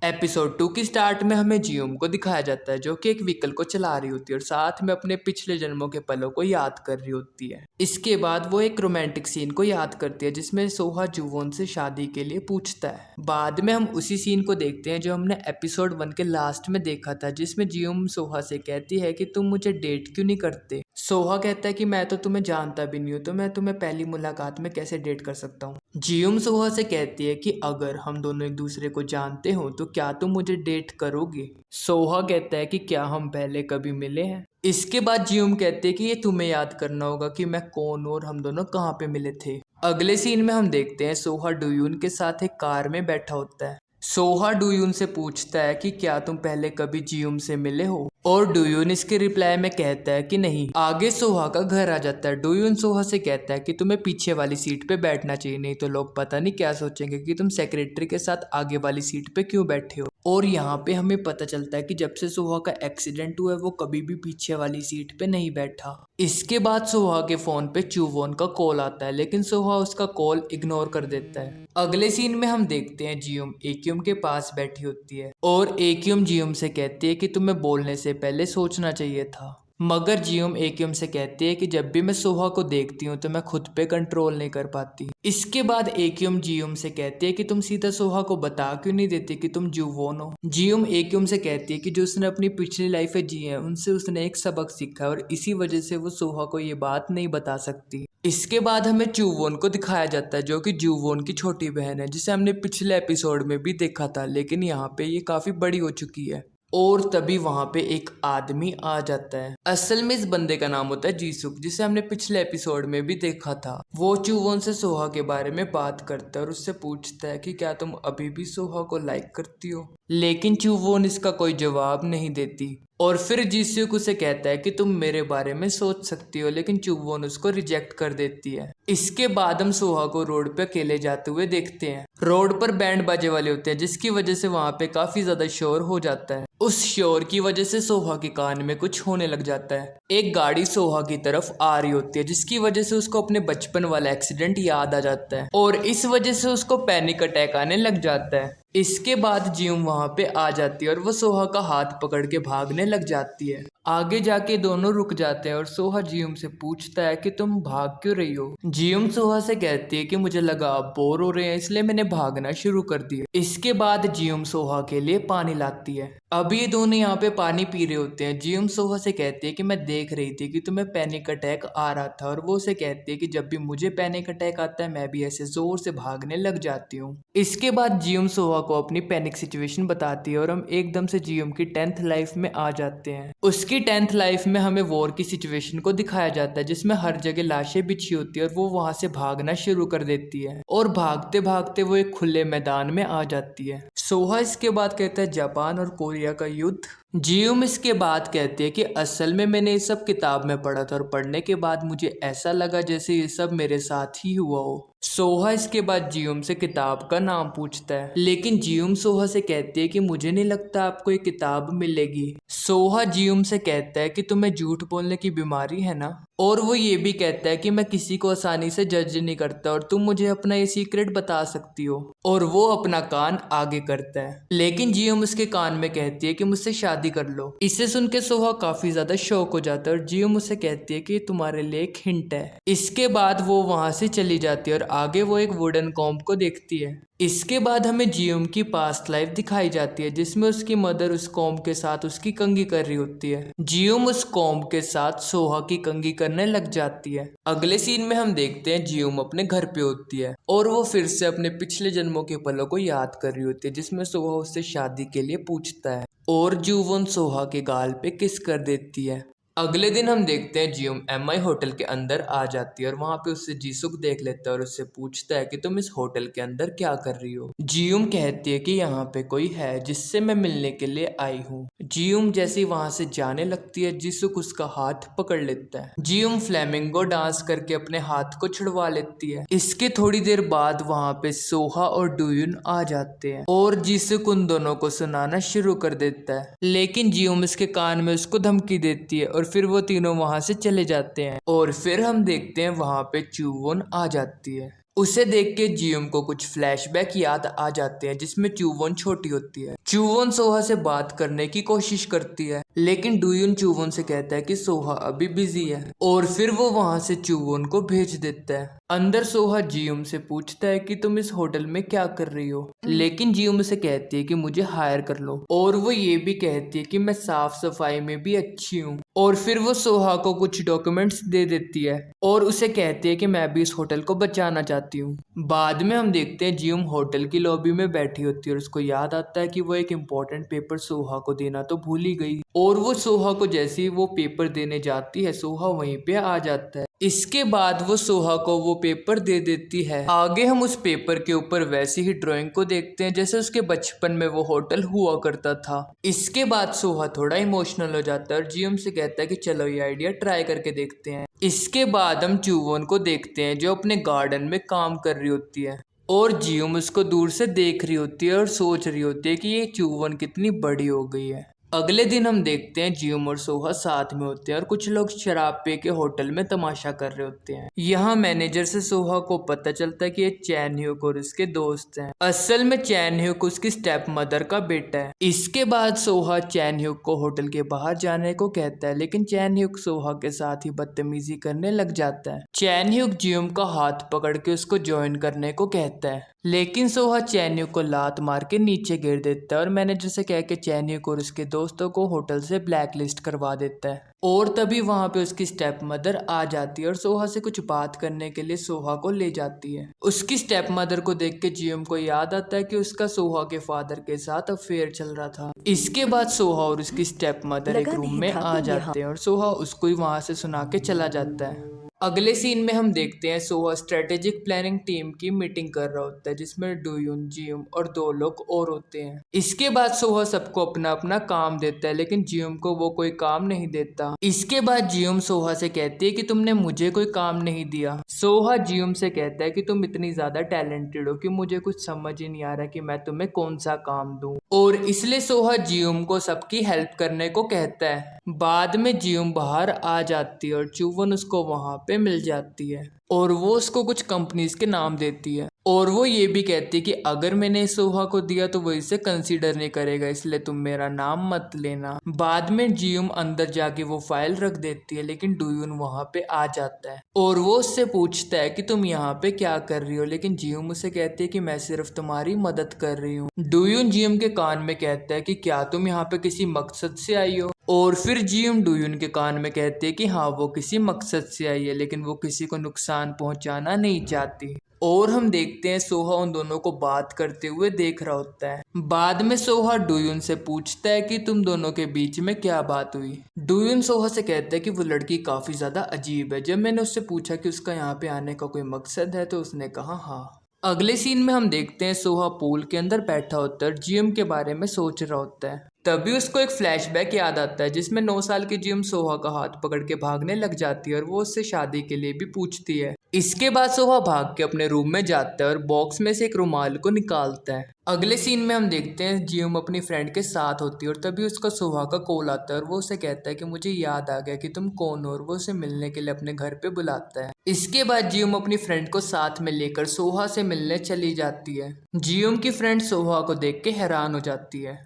Episode 2 की start में हमें जियोम को दिखाया जाता है जो कि एक व्हीकल को चला रही होती है और साथ में अपने पिछले जन्मों के पलों को याद कर रही होती है। इसके बाद वो एक रोमांटिक सीन को याद करती है जिसमें सोहा जुवोन से शादी के लिए पूछता है। बाद में हम उसी सीन को देखते हैं जो हमने एपिसोड 1 के लास्ट में देखा था, जिसमें जियोम सोहा से कहती है कि तुम मुझे डेट क्यों नहीं करते। सोहा कहता है कि मैं तो तुम्हें जानता भी नहीं हूँ, तो मैं तुम्हें पहली मुलाकात में कैसे डेट कर सकता हूँ। जियोम सोहा से कहती है कि अगर हम दोनों एक दूसरे को जानते हो तो क्या तुम मुझे डेट करोगे। सोहा कहता है कि क्या हम पहले कभी मिले हैं। इसके बाद जियोम कहते हैं कि ये तुम्हें याद करना होगा कि मैं कौन हूँ और हम दोनों कहाँ पे मिले थे। अगले सीन में हम देखते हैं सोहा डूयून के साथ एक कार में बैठा होता है। सोहा डूयून से पूछता है कि क्या तुम पहले कभी जियोम से मिले हो, और डूयून इसके रिप्लाई में कहता है कि नहीं। आगे सोहा का घर आ जाता है। डूयून सोहा से कहता है कि तुम्हें पीछे वाली सीट पे बैठना चाहिए, नहीं तो लोग पता नहीं क्या सोचेंगे कि तुम सेक्रेटरी के साथ आगे वाली सीट पे क्यों बैठे हो। और यहाँ पे हमें पता चलता है कि जब से सोहा का एक्सीडेंट हुआ है वो कभी भी पीछे वाली सीट पे नहीं बैठा। इसके बाद सोहा के फोन पे चुवोन का कॉल आता है, लेकिन सोहा उसका कॉल इग्नोर कर देता है। अगले सीन में हम देखते हैं जियोम एकियम के पास बैठी होती है और एकियम जियोम से कहती है कि तुम्हें बोलने से पहले सोचना चाहिए था। मगर जियोम एकियम से कहती है कि जब भी मैं सोहा को देखती हूँ तो मैं खुद पे कंट्रोल नहीं कर पाती। इसके बाद एकियम जियोम से कहती है कि तुम सीधा सोहा को बता क्यों नहीं देती कि तुम जुवोन हो। जियोम एकियम से कहती है कि जो उसने अपनी पिछली लाइफ में जी है उनसे उसने एक सबक सीखा है और इसी वजह से वो सोहा को ये बात नहीं बता सकती। इसके बाद हमें चुवोन को दिखाया जाता है जो कि जुवोन की छोटी बहन है, जिसे हमने पिछले एपिसोड में भी देखा था, लेकिन यहाँ पे ये काफी बड़ी हो चुकी है। और तभी वहां पे एक आदमी आ जाता है। असल में इस बंदे का नाम होता है जीसुक, जिसे हमने पिछले एपिसोड में भी देखा था। वो चुवोन से सोहा के बारे में बात करता है और उससे पूछता है कि क्या तुम अभी भी सोहा को लाइक करती हो, लेकिन चुवोन इसका कोई जवाब नहीं देती। और फिर जीसुक उसे कहता है कि तुम मेरे बारे में सोच सकती हो, लेकिन चुवोन उसको रिजेक्ट कर देती है। इसके बाद हम सोहा को रोड पे अकेले जाते हुए देखते हैं। रोड पर बैंड बाजे वाले होते हैं, जिसकी वजह से वहां पे काफी ज्यादा शोर हो जाता है। उस शोर की वजह से सोहा के कान में कुछ होने लग जाता है। एक गाड़ी सोहा की तरफ आ रही होती है, जिसकी वजह से उसको अपने बचपन वाला एक्सीडेंट याद आ जाता है और इस वजह से उसको पैनिक अटैक आने लग जाता है। इसके बाद जियोम वहां पे आ जाती है और वो सोहा का हाथ पकड़ के भागने लग जाती है। आगे जाके दोनों रुक जाते हैं और सोहा जियोम से पूछता है कि तुम भाग क्यों रही हो। जियोम सोहा से कहती है कि मुझे लगा आप बोर हो रहे हैं इसलिए मैंने भागना शुरू कर दिया। इसके बाद जियोम सोहा के लिए पानी लाती है। अब ये दोनों यहाँ पे पानी पी रहे होते हैं। जियोम सोहा से कहती है कि मैं देख रही थी कि तुम्हें पैनिक अटैक आ रहा था, और वो उसे कहती है कि जब भी मुझे पैनिक अटैक आता है मैं भी ऐसे जोर से भागने लग जाती हूँ। इसके बाद जियोम सोहा को अपनी पैनिक सिचुएशन बताती है और हम एकदम से जियोम की 10th लाइफ में आ जाते हैं। उसकी 10th लाइफ में हमें वॉर की सिचुएशन को दिखाया जाता है, जिसमें हर जगह लाशें बिछी होती है और वो वहां से भागना शुरू कर देती है और भागते भागते वो एक खुले मैदान में आ जाती है। सोहा इसके बाद कहता है जापान और कोरिया का युद्ध। जियोम इसके बाद कहती है कि असल में मैंने ये सब किताब में पढ़ा था और पढ़ने के बाद मुझे ऐसा लगा जैसे ये सब मेरे साथ ही हुआ हो। सोहा इसके बाद जियोम से किताब का नाम पूछता है, लेकिन जियोम सोहा से कहती है कि मुझे नहीं लगता आपको ये किताब मिलेगी। सोहा जियोम से कहता है कि तुम्हें झूठ बोलने की बीमारी है ना, और वो ये भी कहता है कि मैं किसी को आसानी से जज नहीं करता और तुम मुझे अपना ये सीक्रेट बता सकती हो। और वो अपना कान आगे करता है, लेकिन जियोम उसके कान में कहती है कि मुझसे शादी कर लो। इसे सुन के सोहा काफी ज्यादा शॉक हो जाता है और जियोम उसे कहती है कि तुम्हारे लिए एक हिंट है। इसके बाद वो वहां से चली जाती है और आगे वो एक वुडन कॉम्ब को देखती है। इसके बाद हमें जियोम की पास्ट लाइफ दिखाई जाती है, जिसमें उसकी मदर उस कॉम्ब के साथ उसकी कंघी कर रही होती है। जियोम उस कॉम्ब के साथ सोहा की कंघी करने लग जाती है। अगले सीन में हम देखते हैं जियोम अपने घर पे होती है और वो फिर से अपने पिछले जन्मों के पलों को याद कर रही होती है, जिसमें सोहा उससे शादी के लिए पूछता है और जुवोन सोहा के गाल पे किस कर देती है। अगले दिन हम देखते हैं जियोम एमआई होटल के अंदर आ जाती है और वहां पे उससे जीसुक देख लेता है और उससे पूछता है कि तुम इस होटल के अंदर क्या कर रही हो। जियोम कहती है कि यहाँ पे कोई है जिससे मैं मिलने के लिए आई हूँ। जियोम जैसे वहां से जाने लगती है जीसुक उसका हाथ पकड़ लेता है। जियोम फ्लेमिंगो डांस करके अपने हाथ को छुड़वा लेती है। इसके थोड़ी देर बाद वहां पे सोहा और डूयुन आ जाते हैं और जीसुक उन दोनों को सुनाना शुरू कर देता है, लेकिन जियोम इसके कान में उसको धमकी देती है और फिर वो तीनों वहां से चले जाते हैं। और फिर हम देखते हैं वहां पे चुवोन आ जाती है। उसे देख के जियोम को कुछ फ्लैशबैक याद आ जाते हैं, जिसमें चुवोन छोटी होती है। चूवोन सोहा से बात करने की कोशिच करती है, लेकिन डूयुन चूवोन से कहता है कि सोहा अभी बिजी है और फिर वो वहां से चूवोन को भेज देता है। अंदर सोहा जियुम से पूछता है कि तुम इस होटल में क्या कर रही हो, लेकिन जियुम से कहती है कि मुझे हायर कर लो, और वो ये भी कहती है कि मैं साफ सफाई में भी अच्छी हूँ। और फिर वो सोहा को कुछ डॉक्यूमेंट्स दे देती है और उसे कहती है कि मैं भी इस होटल को बचाना चाहती हूँ। बाद में हम देखते हैं जियुम होटल की लॉबी में बैठी होती है और उसको याद आता है कि वो एक इम्पोर्टेंट पेपर सोहा को देना तो भूल ही गई, और वो सोहा को जैसे ही वो पेपर देने जाती है सोहा वहीं पे आ जाता है। इसके बाद वो सोहा को वो पेपर दे देती है। आगे हम उस पेपर के ऊपर वैसी ही ड्राइंग को देखते हैं जैसे उसके बचपन में वो होटल हुआ करता था। इसके बाद सोहा थोड़ा इमोशनल हो जाता है और जियुम से कहता है कि चलो ये आइडिया ट्राई करके देखते हैं। इसके बाद हम चूवोन को देखते हैं जो अपने गार्डन में काम कर रही होती है और जियुम उसको दूर से देख रही होती है और सोच रही होती है कि ये चूवोन कितनी बड़ी हो गई है। अगले दिन हम देखते हैं जियुम और सोहा साथ में होते हैं और कुछ लोग शराब पी के होटल में तमाशा कर रहे होते हैं। यहाँ मैनेजर से सोहा को पता चलता है कि ये चैन ह्यूक और उसके दोस्त हैं। असल में चैन ह्यूक उसकी स्टेप मदर का बेटा है। इसके बाद सोहा चैन ह्यूक को होटल के बाहर जाने को कहता है, लेकिन चैन ह्यूक सोहा के साथ ही बदतमीजी करने लग जाता है। चैन ह्यूक जियुम का हाथ पकड़ के उसको ज्वाइन करने को कहता है, लेकिन सोहा चैन ह्यूक को लात मार के नीचे गिर देता है और मैनेजर से कह के चैन ह्यूक और उसके दोस्तों को होटल से ब्लैक लिस्ट करवा देता है। और तभी वहां पे उसकी स्टेप मदर आ जाती है और सोहा से कुछ बात करने के लिए सोहा को ले जाती है। उसकी स्टेप मदर को देख के जियुम को याद आता है कि उसका सोहा के फादर के साथ अफेयर चल रहा था। इसके बाद सोहा और उसकी स्टेप मदर एक रूम में आ जाते हैं और सोहा उसको ही वहां से सुना के चला जाता है। अगले सीन में हम देखते हैं सोहा स्ट्रेटेजिक प्लानिंग टीम की मीटिंग कर रहा होता है जिसमें डूयुन, जियुम और 2 लोग और होते हैं। इसके बाद सोहा सबको अपना अपना काम देता है, लेकिन जियुम को वो कोई काम नहीं देता। इसके बाद जियुम सोहा से कहती है कि तुमने मुझे कोई काम नहीं दिया। सोहा जियुम से कहता है कि तुम इतनी ज्यादा टैलेंटेड हो कि मुझे कुछ समझ ही नहीं आ रहा कि मैं तुम्हें कौन सा काम दूं, और इसलिए सोहा जियुम को सबकी हेल्प करने को कहता है। बाद में जियुम बाहर आ जाती है और चूवोन उसको वहां पे मिल जाती है और वो उसको कुछ कंपनीज के नाम देती है, और वो ये भी कहती है कि अगर मैंने सोहा को दिया तो वो इसे कंसीडर नहीं करेगा, इसलिए तुम मेरा नाम मत लेना। बाद में जियुम अंदर जाके वो फाइल रख देती है, लेकिन डूयुन वहां पे आ जाता है और वो उससे पूछता है कि तुम यहाँ पे क्या कर रही हो, लेकिन जियुम उसे कहती है कि मैं सिर्फ तुम्हारी मदद कर रही हूँ। डूयुन जियुम के कान में कहता है कि क्या तुम यहाँ पे किसी मकसद से आई हो, और फिर जियुम डूयुन के कान में कहते हैं कि हाँ वो किसी मकसद से आई है, लेकिन वो किसी को नुकसान पहुंचाना नहीं चाहती। और हम देखते हैं सोहा उन दोनों को बात करते हुए देख रहा होता है। बाद में सोहा डूयुन से पूछता है कि तुम दोनों के बीच में क्या बात हुई। डूयुन सोहा से कहता है कि वो लड़की काफी ज्यादा अजीब है। जब मैंने उससे पूछा कि उसका यहाँ पे आने का कोई मकसद है तो उसने कहा हाँ। अगले सीन में हम देखते हैं सोहा पूल के अंदर बैठा होता है और जियुम के बारे में सोच रहा होता है। तभी उसको एक फ्लैशबैक याद आता है जिसमें 9 साल की जियुम सोहा का हाथ पकड़ के भागने लग जाती है और वो उससे शादी के लिए भी पूछती है। इसके बाद सोहा भाग के अपने रूम में जाता है और बॉक्स में से एक रुमाल को निकालता है। अगले सीन में हम देखते हैं जियुम अपनी फ्रेंड के साथ होती है और तभी उसका सोहा का कॉल आता है और वो उसे कहता है कि मुझे याद आ गया कि तुम कौन हो, और वो उसे मिलने के लिए अपने घर पे बुलाता है। इसके बाद जियुम अपनी फ्रेंड को साथ में लेकर सोहा से मिलने चली जाती है। जियुम की फ्रेंड सोहा को देख के हैरान हो जाती है।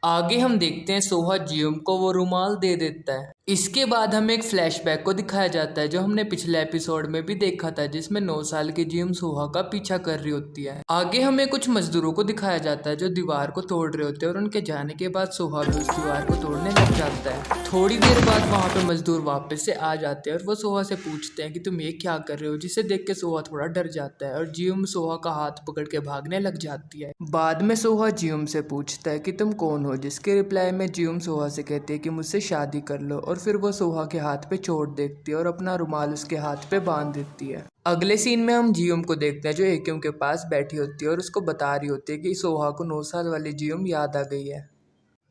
आगे हम देखते हैं सोहा जियुम को वो रुमाल दे देता है। इसके बाद हमें एक फ्लैशबैक को दिखाया जाता है जो हमने पिछले एपिसोड में भी देखा था, जिसमें 9 साल की जियुम सोहा का पीछा कर रही होती है। आगे हमें कुछ मजदूरों को दिखाया जाता है जो दीवार को तोड़ रहे होते हैं, और उनके जाने के बाद सोहा भी उस दीवार को तोड़ने लग जाता है। थोड़ी देर बाद वहाँ पे मजदूर वापस से आ जाते हैं और वो सोहा से पूछते हैं कि तुम ये क्या कर रहे हो, जिसे देख के सोहा थोड़ा डर जाता है और जियुम सोहा का हाथ पकड़ के भागने लग जाती है। बाद में सोहा जियुम से पूछता है कि तुम कौन हो, जिसके रिप्लाई में जियुम सोहा से कहती है कि मुझसे शादी कर लो, और फिर वो सोहा के हाथ पे चोट देखती है और अपना रुमाल उसके हाथ पे बांध देती है। अगले सीन में हम जियुम को देखते हैं जो एक्यूम के पास बैठी होती है और उसको बता रही होती है कि सोहा को 9 साल वाली जियुम याद आ गई है।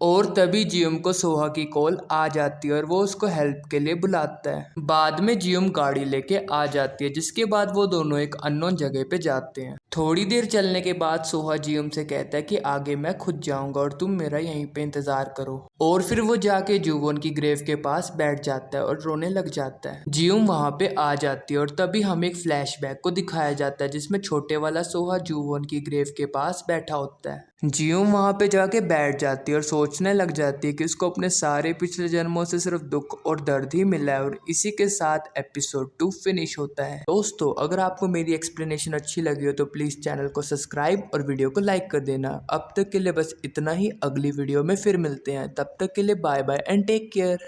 और तभी जियुम को सोहा की कॉल आ जाती है और वो उसको हेल्प के लिए बुलाता है। बाद में जियुम गाड़ी लेके आ जाती है, जिसके बाद वो दोनों एक अननोन जगह पे जाते हैं। थोड़ी देर चलने के बाद सोहा जियोम से कहता है कि आगे मैं खुद जाऊंगा और तुम मेरा यहीं पे इंतजार करो। और फिर वो जाके जुवोन की ग्रेव के पास बैठ जाता है और रोने लग जाता है। जियोम वहां पे आ जाती है और तभी हमें एक फ्लैशबैक को दिखाया जाता है जिसमें छोटे वाला सोहा जुवोन की ग्रेव के पास बैठा होता है। जियोम वहां पे जाके बैठ जाती है और सोचने लग जाती है कि उसको अपने सारे पिछले जन्मों से सिर्फ दुख और दर्द ही मिला है। और इसी के साथ एपिसोड 2 फिनिश होता है। दोस्तों, अगर आपको मेरी एक्सप्लेनेशन अच्छी लगी हो तो प्लीज चैनल को सब्सक्राइब और वीडियो को लाइक कर देना। अब तक के लिए बस इतना ही, अगली वीडियो में फिर मिलते हैं। तब तक के लिए bye bye and take care.